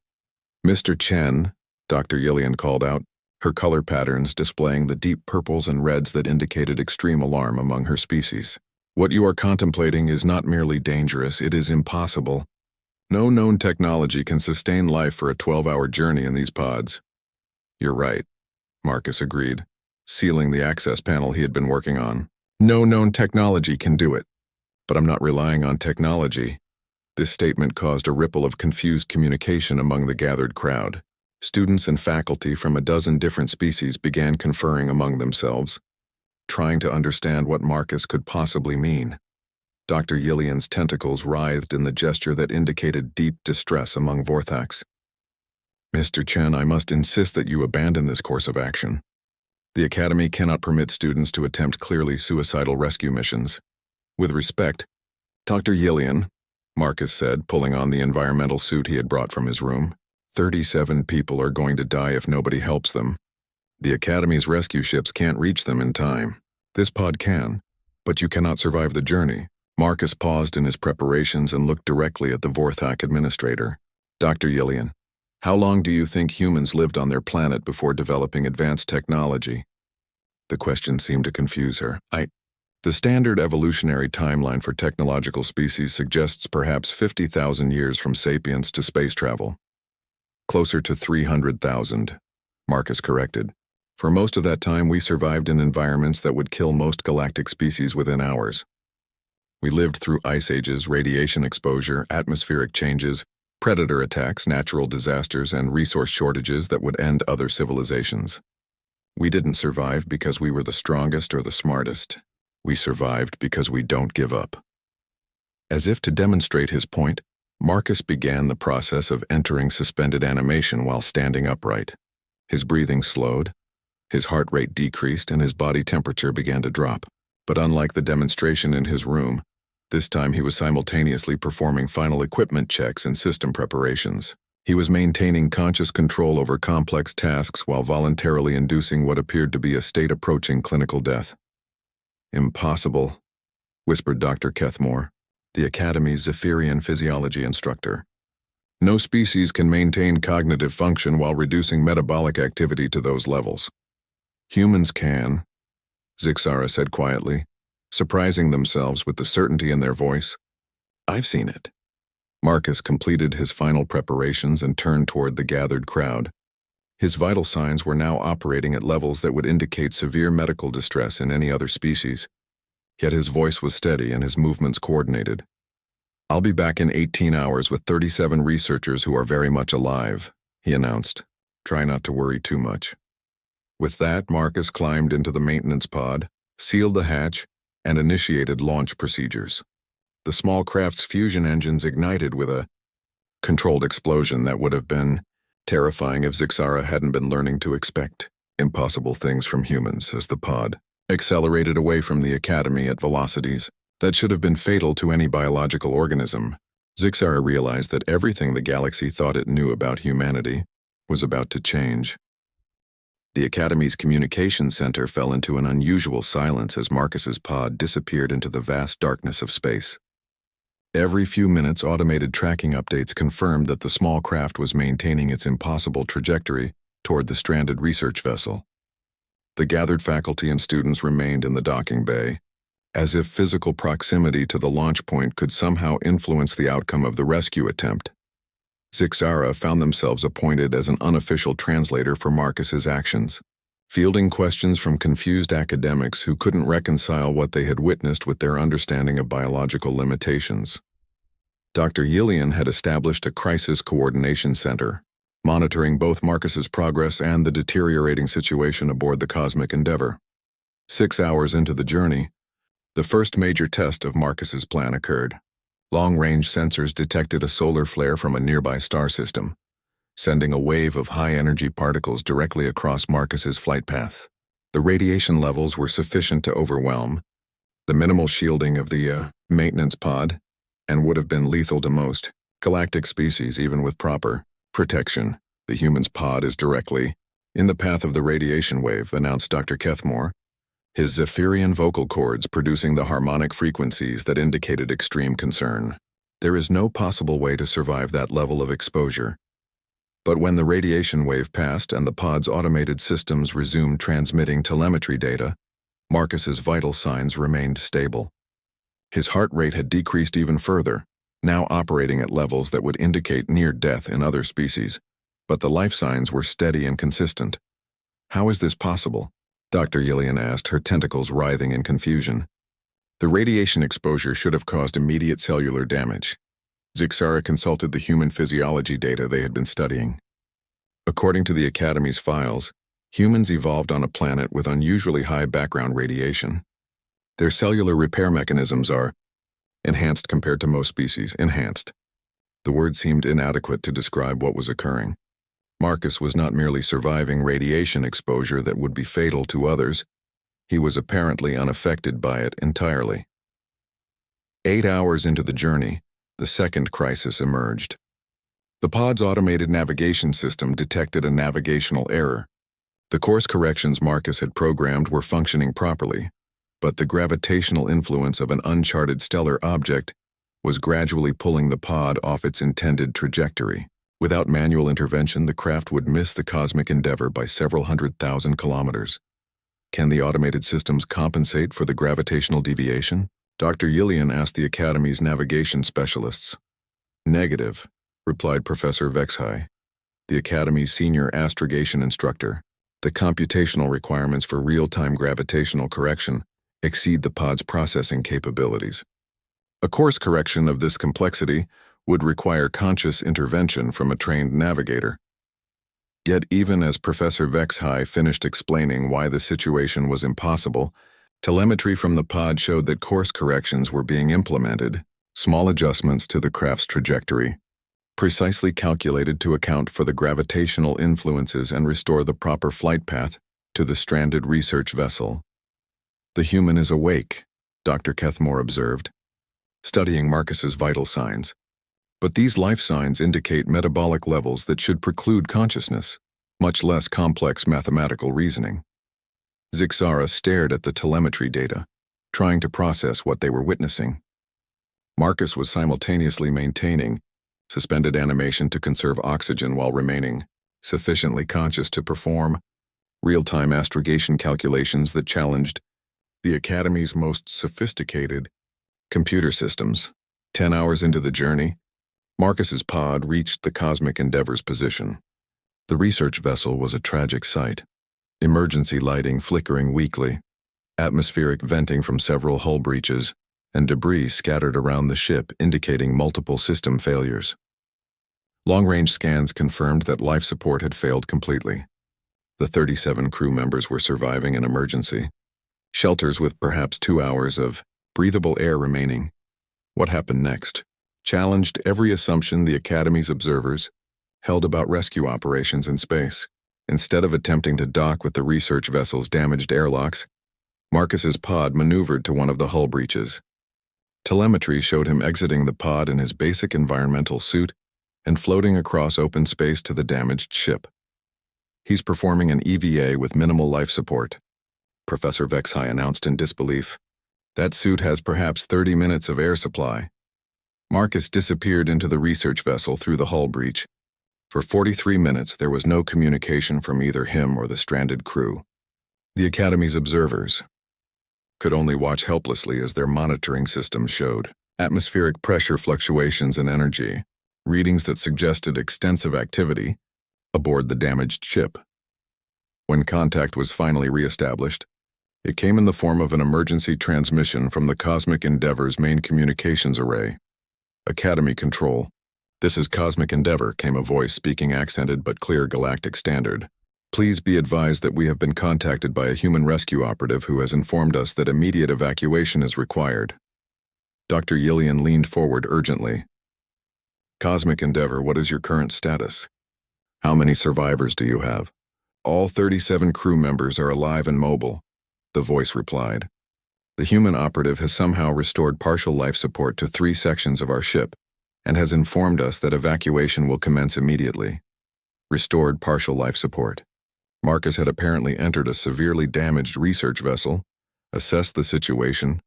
"Mr. Chen," Dr. Yillian called out, her color patterns displaying the deep purples and reds that indicated extreme alarm among her species. "What you are contemplating is not merely dangerous, it is impossible. No known technology can sustain life for a 12-hour journey in these pods." "You're right," Marcus agreed, sealing the access panel he had been working on. "No known technology can do it. But I'm not relying on technology." This statement caused a ripple of confused communication among the gathered crowd. Students and faculty from a dozen different species began conferring among themselves, trying to understand what Marcus could possibly mean. Dr. Yillian's tentacles writhed in the gesture that indicated deep distress among Vorthax. "Mr. Chen, I must insist that you abandon this course of action. The Academy cannot permit students to attempt clearly suicidal rescue missions. With respect, Dr. Yillian," Marcus said, pulling on the environmental suit he had brought from his room. 37 people are going to die if nobody helps them. The Academy's rescue ships can't reach them in time. This pod can, but you cannot survive the journey." Marcus paused in his preparations and looked directly at the Vorthak administrator. "Dr. Yillian, how long do you think humans lived on their planet before developing advanced technology?" The question seemed to confuse her. The standard evolutionary timeline for technological species suggests perhaps 50,000 years from sapience to space travel. "Closer to 300,000, Marcus corrected. "For most of that time, we survived in environments that would kill most galactic species within hours. We lived through ice ages, radiation exposure, atmospheric changes, predator attacks, natural disasters, and resource shortages that would end other civilizations. We didn't survive because we were the strongest or the smartest. We survived because we don't give up." As if to demonstrate his point, Marcus began the process of entering suspended animation while standing upright. His breathing slowed, his heart rate decreased, and his body temperature began to drop. But unlike the demonstration in his room, this time he was simultaneously performing final equipment checks and system preparations. He was maintaining conscious control over complex tasks while voluntarily inducing what appeared to be a state approaching clinical death. "Impossible," whispered Dr. Kethmore, the Academy's Zephyrian physiology instructor. No species can maintain cognitive function while reducing metabolic activity to those levels. Humans can, Zixara said quietly, surprising themselves with the certainty in their voice. I've seen it. Marcus completed his final preparations and turned toward the gathered crowd. His vital signs were now operating at levels that would indicate severe medical distress in any other species. Yet his voice was steady and his movements coordinated. I'll be back in 18 hours with 37 researchers who are very much alive, he announced. Try not to worry too much. With that, Marcus climbed into the maintenance pod, sealed the hatch, and initiated launch procedures. The small craft's fusion engines ignited with a controlled explosion that would have been terrifying if Zixara hadn't been learning to expect impossible things from humans as the pod accelerated away from the Academy at velocities that should have been fatal to any biological organism. Zixara realized that everything the galaxy thought it knew about humanity was about to change. The Academy's communications center fell into an unusual silence as Marcus's pod disappeared into the vast darkness of space. Every few minutes, automated tracking updates confirmed that the small craft was maintaining its impossible trajectory toward the stranded research vessel. The gathered faculty and students remained in the docking bay, as if physical proximity to the launch point could somehow influence the outcome of the rescue attempt. Zixara found themselves appointed as an unofficial translator for Marcus's actions, fielding questions from confused academics who couldn't reconcile what they had witnessed with their understanding of biological limitations. Dr. Yillian had established a crisis coordination center, monitoring both Marcus's progress and the deteriorating situation aboard the Cosmic Endeavor. 6 hours into the journey, the first major test of Marcus's plan occurred. Long-range sensors detected a solar flare from a nearby star system, sending a wave of high-energy particles directly across Marcus's flight path. The radiation levels were sufficient to overwhelm the minimal shielding of the maintenance pod, and would have been lethal to most galactic species even with proper protection. The human's pod is directly in the path of the radiation wave, announced Dr. Kethmore, his Zephyrian vocal cords producing the harmonic frequencies that indicated extreme concern. There is no possible way to survive that level of exposure. But when the radiation wave passed and the pod's automated systems resumed transmitting telemetry data, Marcus's vital signs remained stable. His heart rate had decreased even further, now operating at levels that would indicate near death in other species, but the life signs were steady and consistent. How is this possible? Dr. Yillian asked, her tentacles writhing in confusion. The radiation exposure should have caused immediate cellular damage. Zixara consulted the human physiology data they had been studying. According to the Academy's files, humans evolved on a planet with unusually high background radiation. Their cellular repair mechanisms are enhanced compared to most species. Enhanced. The word seemed inadequate to describe what was occurring. Marcus was not merely surviving radiation exposure that would be fatal to others, he was apparently unaffected by it entirely. 8 hours into the journey, the second crisis emerged. The pod's automated navigation system detected a navigational error. The course corrections Marcus had programmed were functioning properly, but the gravitational influence of an uncharted stellar object was gradually pulling the pod off its intended trajectory. Without manual intervention, the craft would miss the Cosmic Endeavor by several 100,000 kilometers. Can the automated systems compensate for the gravitational deviation? Dr. Yillian asked the Academy's navigation specialists. Negative, replied Professor Vexhai, the Academy's senior astrogation instructor. The computational requirements for real-time gravitational correction exceed the pod's processing capabilities. A course correction of this complexity would require conscious intervention from a trained navigator. Yet even as Professor Vexhai finished explaining why the situation was impossible, telemetry from the pod showed that course corrections were being implemented, small adjustments to the craft's trajectory, precisely calculated to account for the gravitational influences and restore the proper flight path to the stranded research vessel. The human is awake, Dr. Kethmore observed, studying Marcus's vital signs. But these life signs indicate metabolic levels that should preclude consciousness, much less complex mathematical reasoning. Zixara stared at the telemetry data, trying to process what they were witnessing. Marcus was simultaneously maintaining suspended animation to conserve oxygen while remaining sufficiently conscious to perform real-time astrogation calculations that challenged the Academy's most sophisticated computer systems. 10 hours into the journey, Marcus's pod reached the Cosmic Endeavor's position. The research vessel was a tragic sight. Emergency lighting flickering weakly, atmospheric venting from several hull breaches, and debris scattered around the ship indicating multiple system failures. Long-range scans confirmed that life support had failed completely. The 37 crew members were surviving an emergency. Shelters with perhaps 2 hours of breathable air remaining. What happened next challenged every assumption the Academy's observers held about rescue operations in space. Instead of attempting to dock with the research vessel's damaged airlocks, Marcus's pod maneuvered to one of the hull breaches. Telemetry showed him exiting the pod in his basic environmental suit and floating across open space to the damaged ship. He's performing an EVA with minimal life support, Professor Vexhai announced in disbelief. That suit has perhaps 30 minutes of air supply. Marcus disappeared into the research vessel through the hull breach. For 43 minutes, there was no communication from either him or the stranded crew. The Academy's observers could only watch helplessly as their monitoring systems showed atmospheric pressure fluctuations and energy, readings that suggested extensive activity aboard the damaged ship. When contact was finally reestablished, it came in the form of an emergency transmission from the Cosmic Endeavor's main communications array. Academy Control. "This is Cosmic Endeavor," came a voice speaking accented but clear galactic standard. "Please be advised that we have been contacted by a human rescue operative who has informed us that immediate evacuation is required." Dr. Yillian leaned forward urgently. "Cosmic Endeavor, what is your current status? How many survivors do you have?" "All 37 crew members are alive and mobile," the voice replied. "The human operative has somehow restored partial life support to 3 sections of our ship and has informed us that evacuation will commence immediately." Restored partial life support. Marcus had apparently entered a severely damaged research vessel, assessed the situation,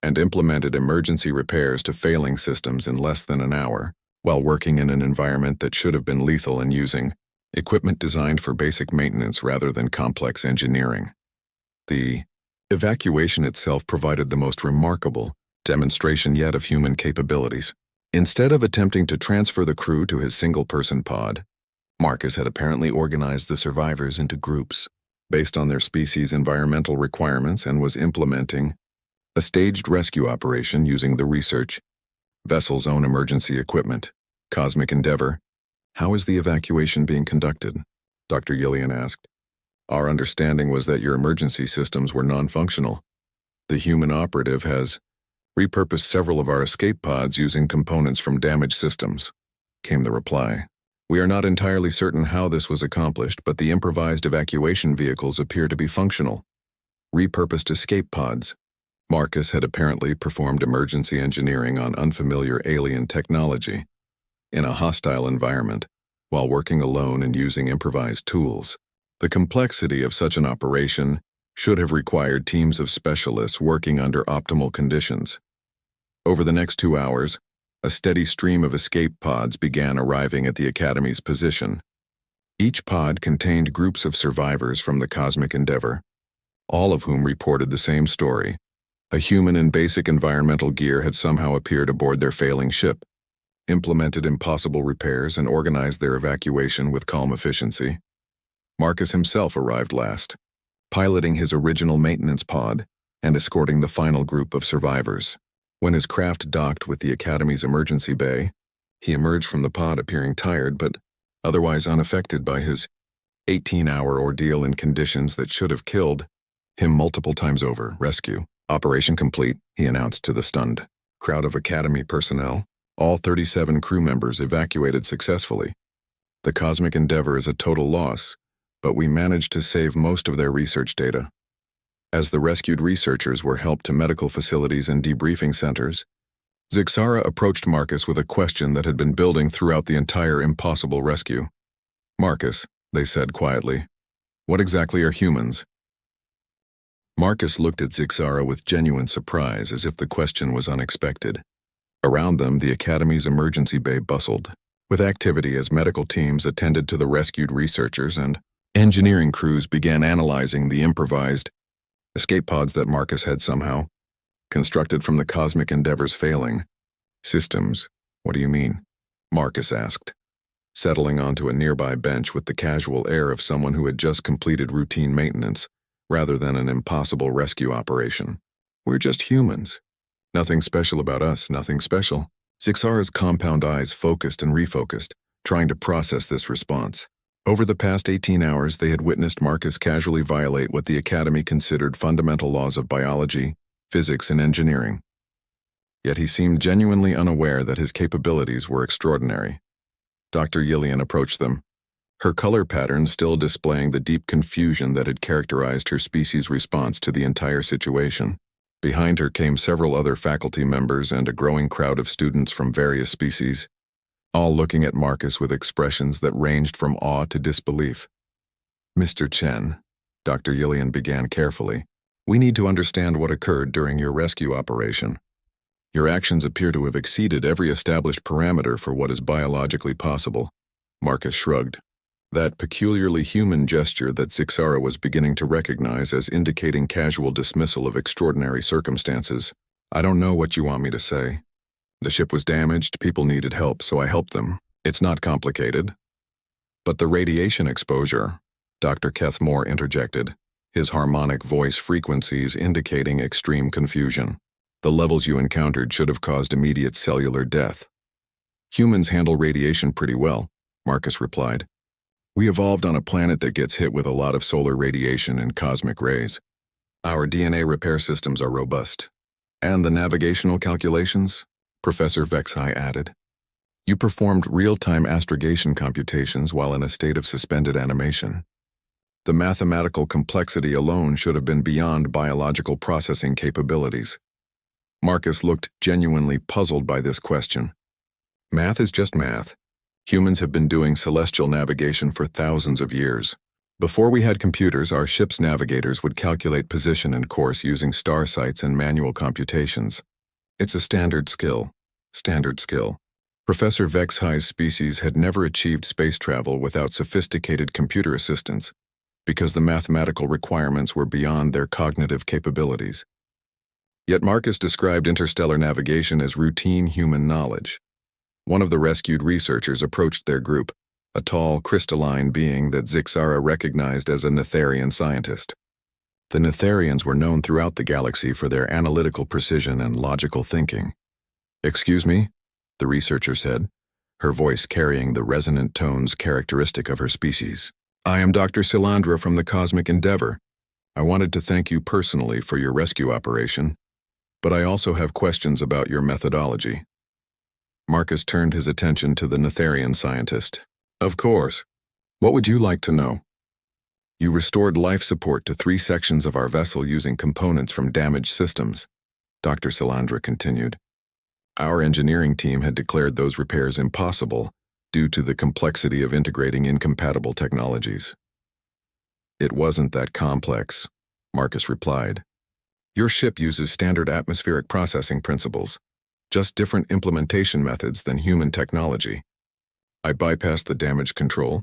and implemented emergency repairs to failing systems in less than an hour, while working in an environment that should have been lethal and using equipment designed for basic maintenance rather than complex engineering. The evacuation itself provided the most remarkable demonstration yet of human capabilities. Instead of attempting to transfer the crew to his single-person pod, Marcus had apparently organized the survivors into groups based on their species' environmental requirements and was implementing a staged rescue operation using the research vessel's own emergency equipment. Cosmic Endeavor. "How is the evacuation being conducted?" Dr. Yillian asked. "Our understanding was that your emergency systems were non-functional. The human operative has repurposed several of our escape pods using components from damaged systems," came the reply. "We are not entirely certain how this was accomplished, but the improvised evacuation vehicles appear to be functional. Repurposed escape pods." Marcus had apparently performed emergency engineering on unfamiliar alien technology in a hostile environment, while working alone and using improvised tools. The complexity of such an operation should have required teams of specialists working under optimal conditions. Over the next 2 hours, a steady stream of escape pods began arriving at the Academy's position. Each pod contained groups of survivors from the Cosmic Endeavor, all of whom reported the same story. A human in basic environmental gear had somehow appeared aboard their failing ship, implemented impossible repairs, and organized their evacuation with calm efficiency. Marcus himself arrived last, piloting his original maintenance pod and escorting the final group of survivors. When his craft docked with the Academy's emergency bay, he emerged from the pod appearing tired but otherwise unaffected by his 18-hour ordeal in conditions that should have killed him multiple times over. "Rescue operation complete," he announced to the stunned crowd of Academy personnel. "All 37 crew members evacuated successfully. The Cosmic Endeavor is a total loss, but we managed to save most of their research data." As the rescued researchers were helped to medical facilities and debriefing centers, Zixara approached Marcus with a question that had been building throughout the entire impossible rescue. "Marcus," they said quietly, "what exactly are humans?" Marcus looked at Zixara with genuine surprise, as if the question was unexpected. Around them, the Academy's emergency bay bustled. with activity as medical teams attended to the rescued researchers and engineering crews began analyzing the improvised escape pods that Marcus had somehow constructed from the cosmic Endeavor's failing systems. What do you mean? Marcus asked, settling onto a nearby bench with the casual air of someone who had just completed routine maintenance, rather than an impossible rescue operation. We're just humans. Nothing special about us, nothing special. Zixara's compound eyes focused and refocused, trying to process this response. Over the past 18 hours, they had witnessed Marcus casually violate what the Academy considered fundamental laws of biology, physics, and engineering. Yet he seemed genuinely unaware that his capabilities were extraordinary. Dr. Yillian approached them, her color pattern still displaying the deep confusion that had characterized her species' response to the entire situation. Behind her came several other faculty members and a growing crowd of students from various species, all looking at Marcus with expressions that ranged from awe to disbelief. Mr. Chen, Dr. Yillian began carefully, we need to understand what occurred during your rescue operation. Your actions appear to have exceeded every established parameter for what is biologically possible. Marcus shrugged. That peculiarly human gesture that Zixara was beginning to recognize as indicating casual dismissal of extraordinary circumstances. I don't know what you want me to say. The ship was damaged, people needed help, so I helped them. It's not complicated. But the radiation exposure, Dr. Kethmore interjected, his harmonic voice frequencies indicating extreme confusion. The levels you encountered should have caused immediate cellular death. Humans handle radiation pretty well, Marcus replied. We evolved on a planet that gets hit with a lot of solar radiation and cosmic rays. Our DNA repair systems are robust. And the navigational calculations? Professor Vexhai added. You performed real-time astrogation computations while in a state of suspended animation. The mathematical complexity alone should have been beyond biological processing capabilities. Marcus looked genuinely puzzled by this question. Math is just math. Humans have been doing celestial navigation for thousands of years. Before we had computers, our ship's navigators would calculate position and course using star sights and manual computations. It's a standard skill. Professor Vexhai's species had never achieved space travel without sophisticated computer assistance because the mathematical requirements were beyond their cognitive capabilities. Yet Marcus described interstellar navigation as routine human knowledge. One of the rescued researchers approached their group, a tall, crystalline being that Zixara recognized as a Netherian scientist. The Netherians were known throughout the galaxy for their analytical precision and logical thinking. Excuse me, the researcher said, her voice carrying the resonant tones characteristic of her species. I am Dr. Silandra from the Cosmic Endeavor. I wanted to thank you personally for your rescue operation, but I also have questions about your methodology. Marcus turned his attention to the Netherian scientist. Of course. What would you like to know? You restored life support to 3 sections of our vessel using components from damaged systems, Dr. Silandra continued. Our engineering team had declared those repairs impossible due to the complexity of integrating incompatible technologies. It wasn't that complex, Marcus replied. Your ship uses standard atmospheric processing principles, just different implementation methods than human technology. I bypassed the damage control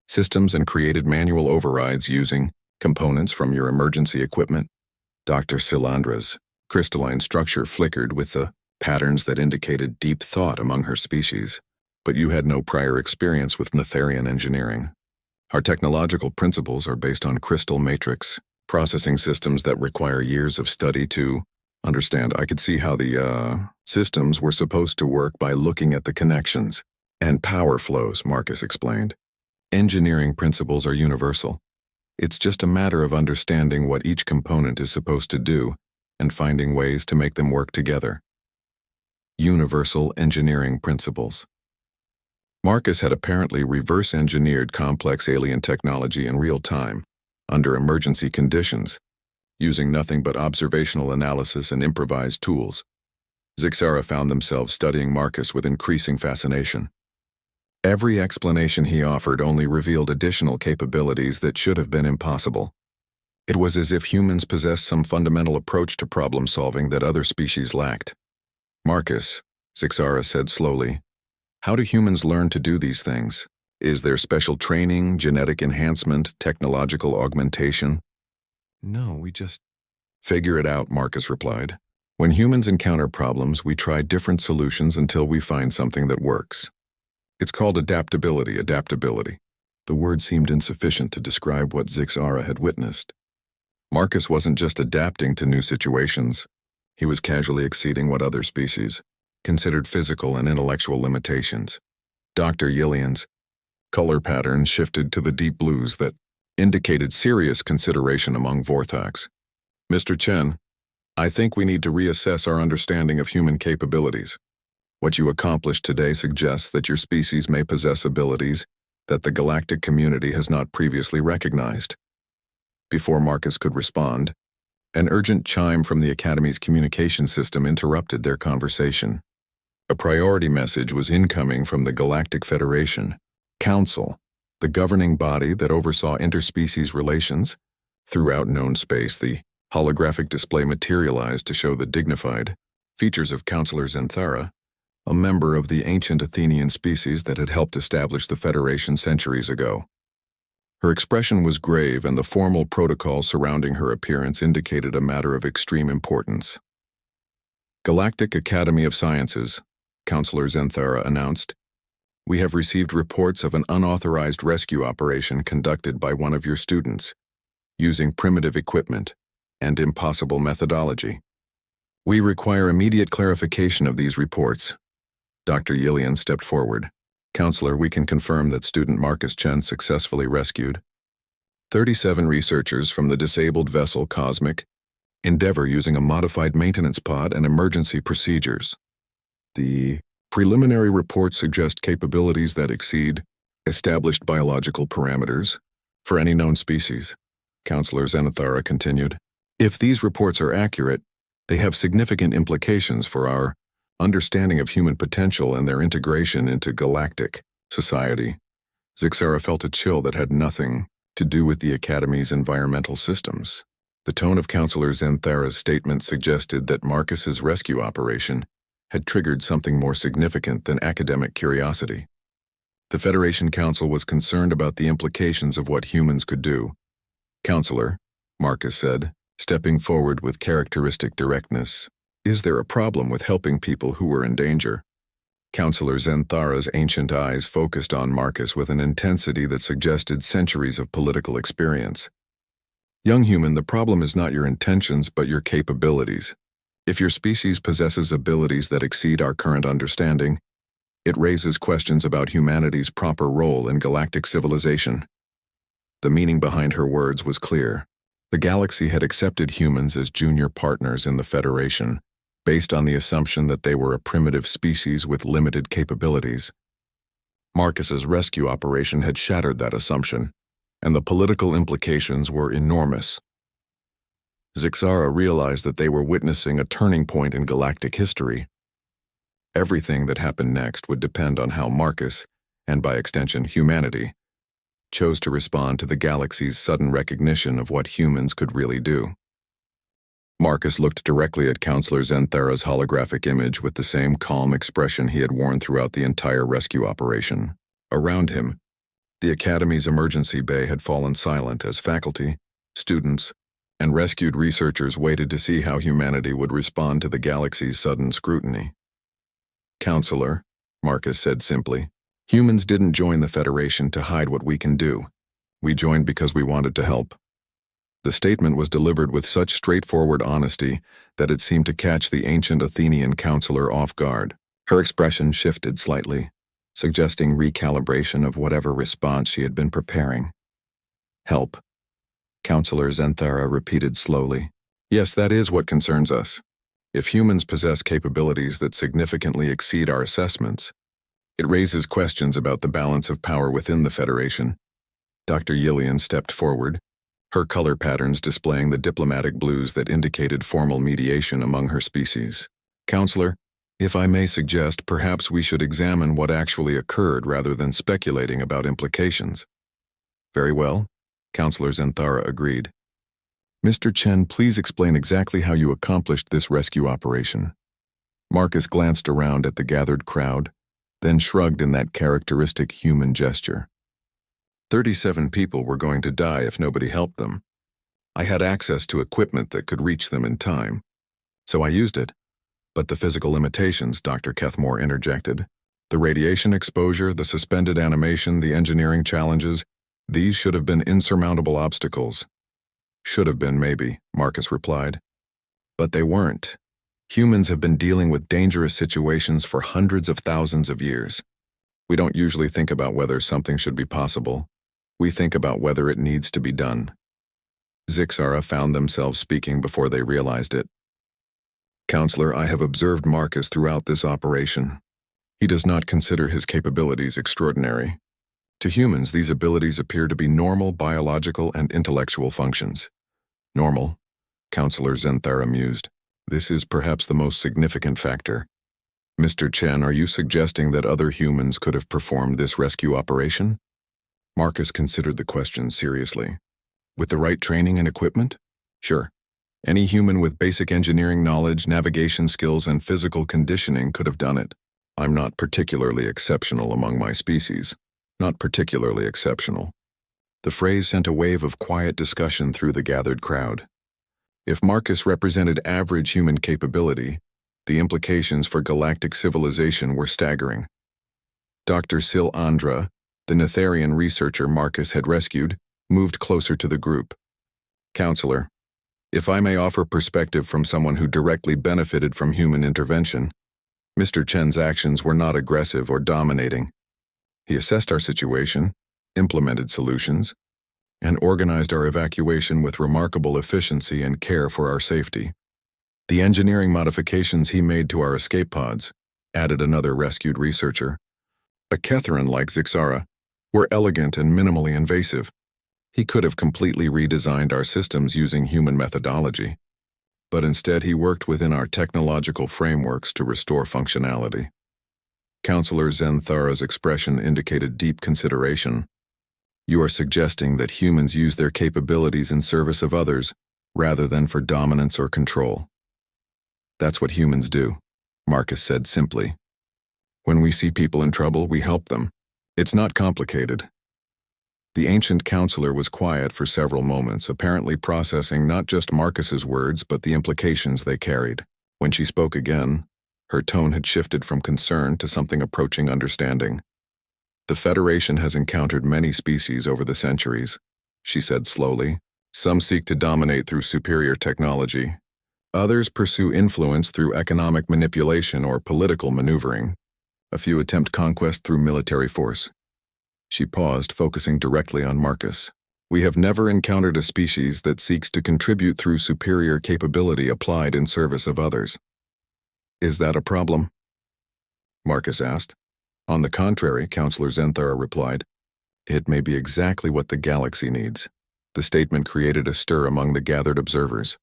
systems and created manual overrides using components from your emergency equipment. Dr. Silandra's crystalline structure flickered with the patterns that indicated deep thought among her species. But you had no prior experience with Netherian engineering. Our technological principles are based on crystal matrix processing systems that require years of study to understand. I could see how the systems were supposed to work by looking at the connections and power flows, Marcus explained. Engineering principles are universal. It's just a matter of understanding what each component is supposed to do and finding ways to make them work together. Universal engineering principles. Marcus had apparently reverse-engineered complex alien technology in real time, under emergency conditions, using nothing but observational analysis and improvised tools. Zixara found themselves studying Marcus with increasing fascination. Every explanation he offered only revealed additional capabilities that should have been impossible. It was as if humans possessed some fundamental approach to problem-solving that other species lacked. Marcus, Zixara said slowly, How do humans learn to do these things? Is there special training, genetic enhancement, technological augmentation? No, we just figure it out, Marcus replied. When humans encounter problems, we try different solutions until we find something that works. It's called adaptability. The word seemed insufficient to describe what Zixara had witnessed. Marcus wasn't just adapting to new situations. He was casually exceeding what other species considered physical and intellectual limitations. Dr. Yillian's color patterns shifted to the deep blues that indicated serious consideration among Vorthax. Mr. Chen, I think we need to reassess our understanding of human capabilities. What you accomplished today suggests that your species may possess abilities that the galactic community has not previously recognized. Before Marcus could respond, an urgent chime from the Academy's communication system interrupted their conversation. A priority message was incoming from the Galactic Federation Council, the governing body that oversaw interspecies relations. Throughout known space, the holographic display materialized to show the dignified features of Counselor Zenthara, a member of the ancient Athenian species that had helped establish the Federation centuries ago. Her expression was grave, and the formal protocol surrounding her appearance indicated a matter of extreme importance. Galactic Academy of Sciences, Counselor Zenthara announced, we have received reports of an unauthorized rescue operation conducted by one of your students, using primitive equipment and impossible methodology. We require immediate clarification of these reports. Dr. Yillian stepped forward. Counselor, we can confirm that student Marcus Chen successfully rescued 37 researchers from the disabled vessel Cosmic Endeavor using a modified maintenance pod and emergency procedures. The preliminary reports suggest capabilities that exceed established biological parameters for any known species. Counselor Zenithara continued. If these reports are accurate, they have significant implications for our understanding of human potential and their integration into galactic society. Zixara felt a chill that had nothing to do with the Academy's environmental systems. The tone of Counselor Zenthara's statement suggested that Marcus's rescue operation had triggered something more significant than academic curiosity. The Federation Council was concerned about the implications of what humans could do. Counselor, Marcus said, stepping forward with characteristic directness, is there a problem with helping people who were in danger? Counselor Zenthara's ancient eyes focused on Marcus with an intensity that suggested centuries of political experience. Young human, the problem is not your intentions but your capabilities. If your species possesses abilities that exceed our current understanding, it raises questions about humanity's proper role in galactic civilization. The meaning behind her words was clear. The galaxy had accepted humans as junior partners in the Federation, based on the assumption that they were a primitive species with limited capabilities. Marcus's rescue operation had shattered that assumption, and the political implications were enormous. Zixara realized that they were witnessing a turning point in galactic history. Everything that happened next would depend on how Marcus, and by extension humanity, chose to respond to the galaxy's sudden recognition of what humans could really do. Marcus looked directly at Counselor Zenthara's holographic image with the same calm expression he had worn throughout the entire rescue operation. Around him, the Academy's emergency bay had fallen silent as faculty, students, and rescued researchers waited to see how humanity would respond to the galaxy's sudden scrutiny. Counselor, Marcus said simply, humans didn't join the Federation to hide what we can do. We joined because we wanted to help. The statement was delivered with such straightforward honesty that it seemed to catch the ancient Athenian counselor off guard. Her expression shifted slightly, suggesting recalibration of whatever response she had been preparing. Help, Counselor Zenthara repeated slowly. Yes, that is what concerns us. If humans possess capabilities that significantly exceed our assessments, it raises questions about the balance of power within the Federation. Dr. Yillian stepped forward, her color patterns displaying the diplomatic blues that indicated formal mediation among her species. Counselor, if I may suggest, perhaps we should examine what actually occurred rather than speculating about implications. Very well, Counselor Zenthara agreed. Mr. Chen, please explain exactly how you accomplished this rescue operation. Marcus glanced around at the gathered crowd, then shrugged in that characteristic human gesture. 37 people were going to die if nobody helped them. I had access to equipment that could reach them in time, so I used it. But the physical limitations, Dr. Kethmore interjected. The radiation exposure, the suspended animation, the engineering challenges, these should have been insurmountable obstacles. Should have been, maybe, Marcus replied. But they weren't. Humans have been dealing with dangerous situations for hundreds of thousands of years. We don't usually think about whether something should be possible. We think about whether it needs to be done. Zixara found themselves speaking before they realized it. Counselor, I have observed Marcus throughout this operation. He does not consider his capabilities extraordinary. To humans, these abilities appear to be normal biological and intellectual functions. Normal? Counselor Zenthara mused. This is perhaps the most significant factor. Mr. Chen, are you suggesting that other humans could have performed this rescue operation? Marcus considered the question seriously. With the right training and equipment? Sure. Any human with basic engineering knowledge, navigation skills, and physical conditioning could have done it. I'm not particularly exceptional among my species. Not particularly exceptional. The phrase sent a wave of quiet discussion through the gathered crowd. If Marcus represented average human capability, the implications for galactic civilization were staggering. Dr. Sil Andra, the Netherian researcher Marcus had rescued, moved closer to the group. Counselor, if I may offer perspective from someone who directly benefited from human intervention, Mr. Chen's actions were not aggressive or dominating. He assessed our situation, implemented solutions, and organized our evacuation with remarkable efficiency and care for our safety. The engineering modifications he made to our escape pods, added another rescued researcher, a Ketheran like Zixara, were elegant and minimally invasive. He could have completely redesigned our systems using human methodology, but instead he worked within our technological frameworks to restore functionality. Counselor Zenthara's expression indicated deep consideration. You are suggesting that humans use their capabilities in service of others, rather than for dominance or control. That's what humans do, Marcus said simply. When we see people in trouble, we help them. It's not complicated. The ancient counselor was quiet for several moments, apparently processing not just Marcus's words, but the implications they carried. When she spoke again, her tone had shifted from concern to something approaching understanding. The Federation has encountered many species over the centuries, she said slowly. Some seek to dominate through superior technology. Others pursue influence through economic manipulation or political maneuvering. A few attempt conquest through military force. She paused, focusing directly on Marcus. We have never encountered a species that seeks to contribute through superior capability applied in service of others. Is that a problem? Marcus asked. On the contrary, Counselor Zenthara replied. It may be exactly what the galaxy needs. The statement created a stir among the gathered observers.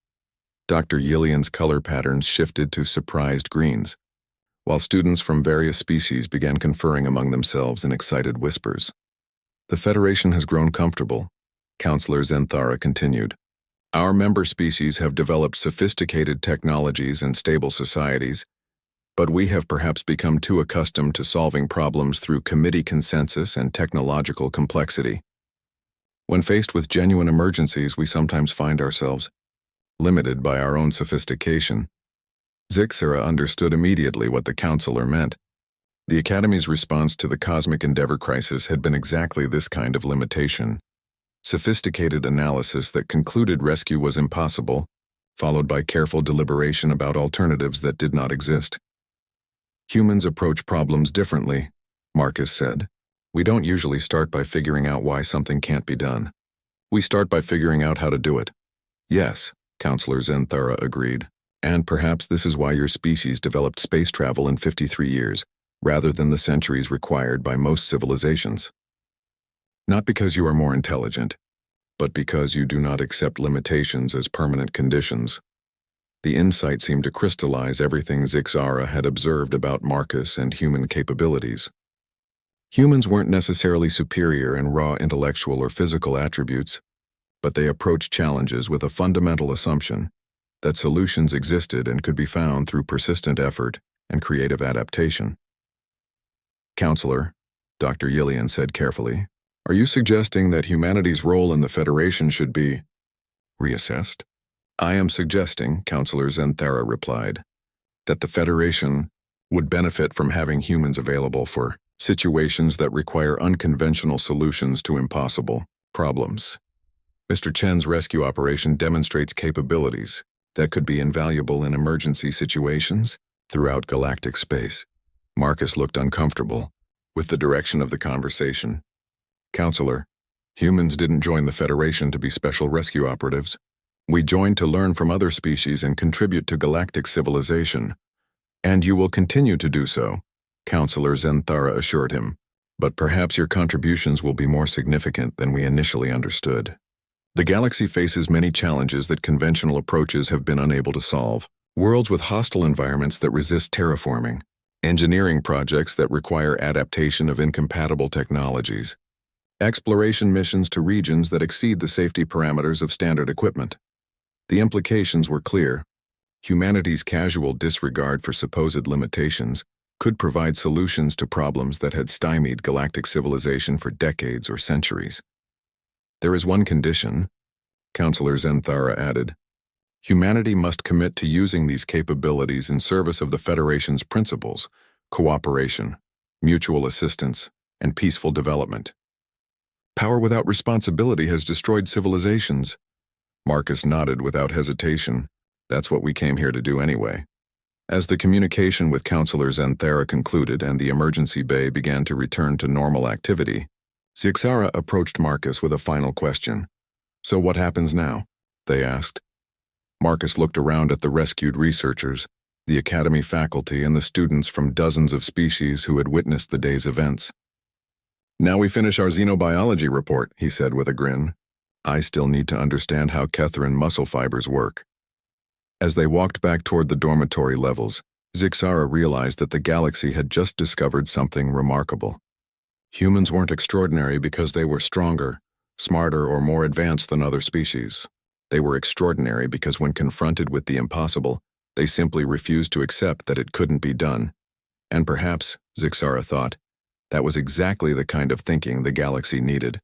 Dr. Yillian's color patterns shifted to surprised greens, while students from various species began conferring among themselves in excited whispers. The Federation has grown comfortable, Counselor Zenthara continued. Our member species have developed sophisticated technologies and stable societies, but we have perhaps become too accustomed to solving problems through committee consensus and technological complexity. When faced with genuine emergencies, we sometimes find ourselves limited by our own sophistication. Zixara understood immediately what the counselor meant. The Academy's response to the Cosmic Endeavor crisis had been exactly this kind of limitation. Sophisticated analysis that concluded rescue was impossible, followed by careful deliberation about alternatives that did not exist. Humans approach problems differently, Marcus said. We don't usually start by figuring out why something can't be done. We start by figuring out how to do it. Yes, Counselor Zenthara agreed. And perhaps this is why your species developed space travel in 53 years, rather than the centuries required by most civilizations. Not because you are more intelligent, but because you do not accept limitations as permanent conditions. The insight seemed to crystallize everything Zixara had observed about Marcus and human capabilities. Humans weren't necessarily superior in raw intellectual or physical attributes, but they approached challenges with a fundamental assumption that solutions existed and could be found through persistent effort and creative adaptation. Counselor, Dr. Yillian said carefully, are you suggesting that humanity's role in the Federation should be reassessed? I am suggesting, Counselor Zenthara replied, that the Federation would benefit from having humans available for situations that require unconventional solutions to impossible problems. Mr. Chen's rescue operation demonstrates capabilities that could be invaluable in emergency situations throughout galactic space. Marcus looked uncomfortable with the direction of the conversation. Counselor, humans didn't join the Federation to be special rescue operatives. We joined to learn from other species and contribute to galactic civilization. And you will continue to do so, Counselor Zenthara assured him. But perhaps your contributions will be more significant than we initially understood. The galaxy faces many challenges that conventional approaches have been unable to solve. Worlds with hostile environments that resist terraforming, engineering projects that require adaptation of incompatible technologies, exploration missions to regions that exceed the safety parameters of standard equipment. The implications were clear. Humanity's casual disregard for supposed limitations could provide solutions to problems that had stymied galactic civilization for decades or centuries. There is one condition, Counselor Zenthara added. Humanity must commit to using these capabilities in service of the Federation's principles, cooperation, mutual assistance, and peaceful development. Power without responsibility has destroyed civilizations. Marcus nodded without hesitation. That's what we came here to do anyway. As the communication with Counselor Zenthara concluded and the emergency bay began to return to normal activity, Zixara approached Marcus with a final question. So what happens now? They asked. Marcus looked around at the rescued researchers, the academy faculty, and the students from dozens of species who had witnessed the day's events. Now we finish our xenobiology report, he said with a grin. I still need to understand how Ketharan muscle fibers work. As they walked back toward the dormitory levels, Zixara realized that the galaxy had just discovered something remarkable. Humans weren't extraordinary because they were stronger, smarter, or more advanced than other species. They were extraordinary because when confronted with the impossible, they simply refused to accept that it couldn't be done. And perhaps, Zixara thought, that was exactly the kind of thinking the galaxy needed.